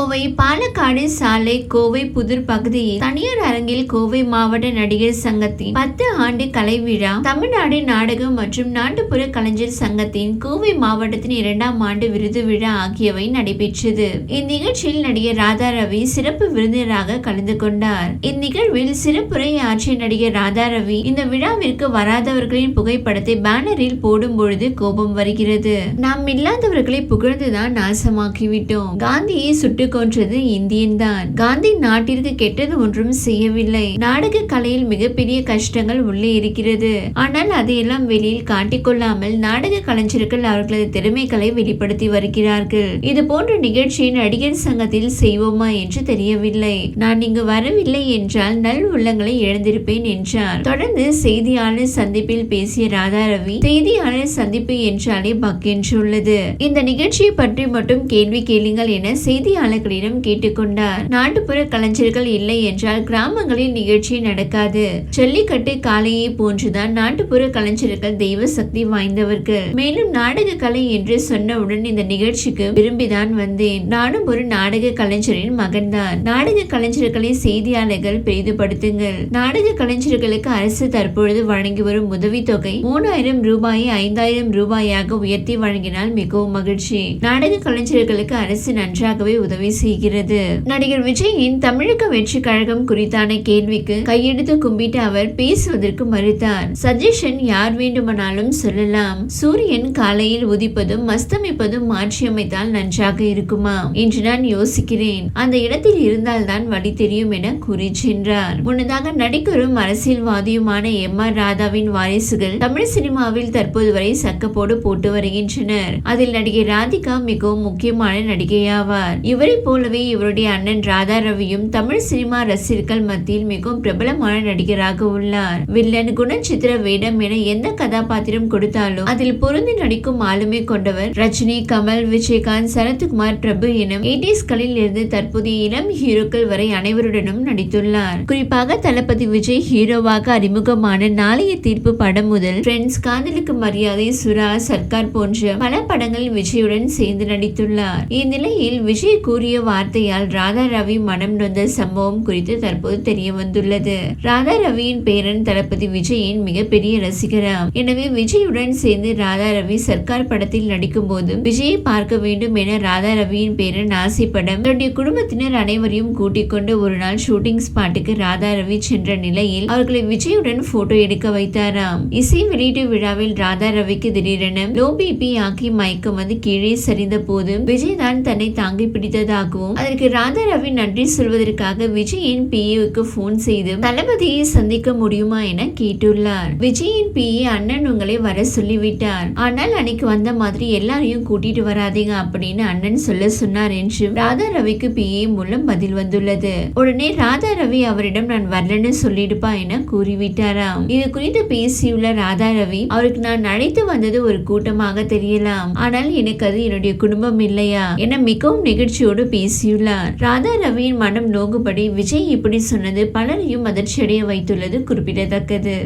கோவை பாலக்காடு சாலை கோவை புதூர் பகுதியில் தனியார் அரங்கில் கோவை மாவட்ட நடிகர் சங்கத்தின் 10 ஆண்டு கலை விழா, தமிழ்நாடு நாடகம் மற்றும் நாட்டுப்புற கலைஞர் சங்கத்தின் கோவை மாவட்டத்தின் 2ஆம் ஆண்டு விருது விழா ஆகியவை நடைபெற்றது. இந்நிகழ்ச்சியில் நடிகர் ராதா ரவி சிறப்பு விருந்தினராக கலந்து கொண்டார். இந்நிகழ்வில் சிறப்புரை ஆற்றிய நடிகர் ராதா ரவி, இந்த விழாவிற்கு வராதவர்களின் புகைப்படத்தை பேனரில் போடும் பொழுது கோபம் வருகிறது. நாம் இல்லாதவர்களை புகழ்ந்துதான் நாசமாக்கிவிட்டோம். காந்தியை சுட்டுக் கொன்றது இந்தியன் தான். காந்தி நாட்டிற்கு கெட்டது ஒன்றும் செய்யவில்லை. நாடக கலையில் மிகப்பெரிய கஷ்டங்கள் உள்ளே இருக்கிறது. ஆனால் அதையெல்லாம் வெளியில் காட்டிக்கொள்ளாமல் நாடக கலைஞர்கள் அவர்களது திறமைகளை வெளிப்படுத்தி வருகிறார்கள். இது போன்ற நிகழ்ச்சியை நடிகர் சங்கத்தில் செய்வோமா என்று தெரியவில்லை. நான் இங்கு வரவில்லை என்றால் நல் உள்ளங்களை இழந்திருப்பேன் என்றார். தொடர்ந்து செய்தியாளர் சந்திப்பில் பேசிய ராதா ரவி, செய்தியாளர் சந்திப்பு என்றாலே பக்கென்றுள்ளது. இந்த நிகழ்ச்சியை பற்றி மட்டும் கேள்வி கேளுங்கள் என செய்தியாளர்களிடம் கேட்டுக்கொண்டார். நாட்டுப்புற கலைஞர்கள் இல்லை என்றால் கிராமங்களில் நிகழ்ச்சி நடக்காது. ஜல்லிக்கட்டு காளையை போன்றுதான் நாட்டுப்புற கலைஞர்கள் தெய்வ சக்தி வாய்ந்தவர்கள். மேலும் நாடக கலை என்று சொன்னவுடன் இந்த நிகழ்ச்சிக்கு விரும்பிதான் வந்தேன். நானும் ஒரு நாடக கலைஞரின் மகன்தான். நாடக கலைஞர்களை செய்தியாளர்கள் பெரிதுபடுத்துங்கள். நாடக கலைஞர்களுக்கு அரசு தற்பொழுது வழங்கி வரும் உதவித்தொகை 3000 ரூபாயை 5000 ரூபாயாக உயர்த்தி வழங்கினால் மிகவும் மகிழ்ச்சி. நாடக கலைஞர்களுக்கு அரசு நன்றாகவே உதவி செய்கிறது. நடிகர் விஜயின் தமிழக வெற்றி கழகம் குறித்தான கேள்விக்கு கையெடுத்து கும்பிட்டு அவர் பேசுவதற்கு மறுத்தார். சஜஷன் யார் வேண்டுமானாலும் சொல்லலாம். சூரியன் காலையில் உதிப்பதும் அஸ்தமிப்பதும் மாற்றியமைத்தால் நன்றாக இருக்குமா என்று நான் யோசிக்கிறேன். அந்த இடத்தில் இருந்தால்தான் வழி தெரியும் என கூறி சென்றார். முன்னதாக நடிகரும் அரசியல்வாதியுமான M.R. ராதாவின் வாரிசுகள் தமிழ் சினிமாவில் தற்போது வரை சக்கப்போடு போட்டு வருகின்றனர். அதில் நடிகை ராதிகா மிகவும் முக்கியமான நடிகையாவார். இவரை போலவே இவருடைய அண்ணன் ராதா ரவியும் தமிழ் சினிமா ரசிகர்கள் மத்தியில் மிகவும் பிரபலமான நடிகராக உள்ளார். வில்லன், குணச்சித்திர வேடம் என எந்த கதாபாத்திரம் கொடுத்தாலும் அதில் பொருந்தி நடிக்கும் ஆளுமை கொண்டவர். ரஜினி, கமல், விஜயகாந்த், சரத்குமார், பிரபு என 80sகளில் இருந்து தற்போதைய இளம் ஹீரோக்கள் வரை அனைவருடனும் நடித்துள்ளார். குறிப்பாக தளபதி விஜய் ஹீரோவாக அறிமுகமான நாளைய தீர்ப்பு படம் முதல் ஃப்ரெண்ட்ஸ், காதலுக்கு மரியாதை, சுறா, சர்க்கார் போன்ற பல படங்களில் விஜயுடன் சேர்ந்து நடித்துள்ளார். இந்நிலையில் விஜய் கூறிய வார்த்தையால் ராதா ரவி மனம் நொந்த சம்பவம் குறித்து தற்போது தெரிய வந்துள்ளது. ராதா ரவியின் பேரன் தளபதி விஜயின் மிகப்பெரிய ரசிகராம். எனவே விஜயுடன் சேர்ந்து ராதா ரவி சர்க்கார் படத்தில் நடிக்கும் போது விஜயை பார்க்க வேண்டும் என ராதா ரவியின் பேரன் ஆசைப்படம் தன்னுடைய குடும்பத்தினர் அனைவரையும் கூட்டிக் கொண்டு ஒரு நாள் ஷூட்டிங் ஸ்பாட்டுக்கு ராதா ரவி சென்ற நிலையில் அவர்களை விஜயுடன் போட்டோ எடுக்க வைத்தாராம். இசை வெளியீட்டு விழாவில் ராதா ரவிக்கு திடீரென லோ பிபி ஆக்கி மயக்கம் வந்து கீழே சரிந்த போது விஜய் தான் தன்னை தாங்கி பிடித்ததாகவும் அதற்கு ராதா ரவி நன்றி சொல்வதற்காக விஜயின் PA-க்கு போன் செய்து தளபதியை சந்திக்க முடியுமா என கேட்டுள்ளார். விஜயின் PA, அண்ணன் உங்களை வர சொல்லிவிட்டார், ஆனால் அன்னைக்கு வந்த மாதிரி எல்லாரையும் கூட்டிட்டு வராதீங்க அப்படின்னு அண்ணன் சொல்ல சொன்னார் என்று ராதா ரவிக்கு PA மூலம் பதில் வந்துள்ளது. உடனே ராதா ரவி அவரிடம் நான் வரலன்னு சொல்லிடுப்பா என கூறிவிட்டாராம். இது குறித்து பேசியுள்ள ராதா ரவி, அவருக்கு நான் அழைத்து வந்தது ஒரு கூட்டமாக தெரியலாம், ஆனால் எனக்கு அது என்னுடைய குடும்பம் இல்லையா என மிகவும் நிகழ்ச்சியோடு பேசியுள்ளார். ராதா ரவியின் மனம் நோகுபடி விஜய் இப்படி சொன்னது பலரையும் அதிர்ச்சியடைய வைத்துள்ளது குறிப்பிடத்தக்கது.